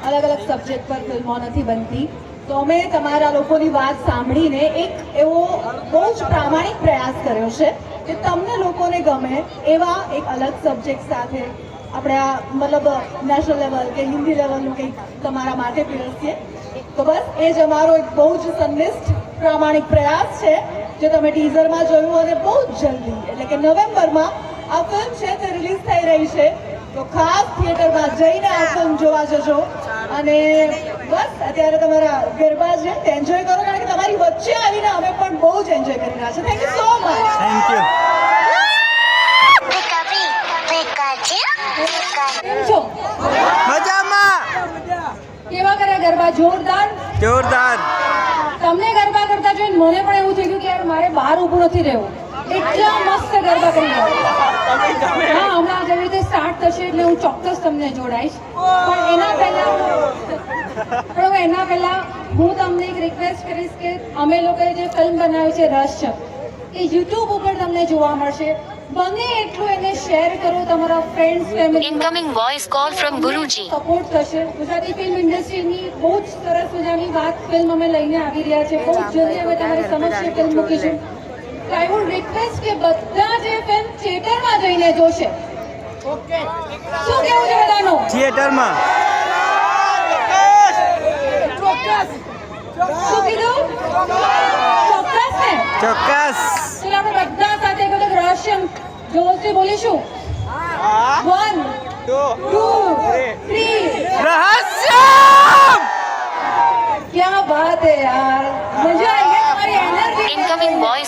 અલગ અલગ સબ્જેક્ટ પર ફિલ્મો નથી બનતી. તો અમે તમારા લોકોની વાત સાંભળીને એક એવો બહુ જ પ્રામાણિક પ્રયાસ કર્યો છે કે તમને લોકોને ગમે એવા એક અલગ સબ્જેક્ટ સાથે આપણે આ મતલબ નેશનલ લેવલ કે હિન્દી લેવલનું કંઈક તમારા માટે પીરસીએ. તો બસ એ જ અમારો એક બહુ જ સંનિષ્ઠ પ્રામાણિક પ્રયાસ છે જે તમે ટીઝરમાં જોયું. અને બહુ જ જલ્દી એટલે કે નવેમ્બરમાં આ ફિલ્મ છે તે રિલીઝ થઈ રહી છે. તો ખાસ થિયેટરમાં જઈને આ ફિલ્મ જોવા જજો. અને બસ અત્યારે તમારા ગરબા છે તે એન્જોય કરો, કારણ કે તમારી વચ્ચે આવીને અમે પણ બહુ જ એન્જોય કરી રહ્યા છે. Thank you so much. Thank you. કેમ છો? મજામાં. કેવા કર્યા ગરબા? જોરદાર. જોરદાર. તમને ગરબા કરતા જોઈને મને પણ એવું થઈ ગયું કે યાર મારે બહાર ઊભું નથી રહેવું. એટલા મસ્ત ગરબા કરી રહ્યા. હા, હમણાં જેવી રીતે સ્ટાર્ટ થશે એટલે હું ચોક્કસ તમને જોડાઈશ. પણ એના પહેલા હું તમને એક રિક્વેસ્ટ કરીશ કે અમે લોકોએ જે ફિલ્મ બનાવી છે રસ એ યુટ્યુબ ઉપર તમને જોવા મળશે. બને એટલું એને શેર કરો તમારા friends family. Incoming voice call from Guruji. Support થશે. ગુજરાતી ફિલ્મ ઇન્ડસ્ટ્રીની બહુ જ સરસ મજાની વાત ફિલ્મ અમે લઈને આવી રહ્યા છે. બહુ જ જલ્દી અમે તમારી સમક્ષ એ ફિલ્મ મૂકીશું. તો આઈ વુડ રિક્વેસ્ટ કે બધા જે ફિલ્મ થિયેટરમાં જઈને જોશે. શું કેવું છે બધાનું? થિયેટરમાં. શું કીધું? ચોક્કસ ને? ચોક્કસ. ચલો આપણે બધા સાથે એક વખત રહસ્ય જોરથી બોલીશું. 1 2 3. રહસ્ય. क्या बात है यार, मजा आई है. तुम्हारी एनर्जी. Incoming voice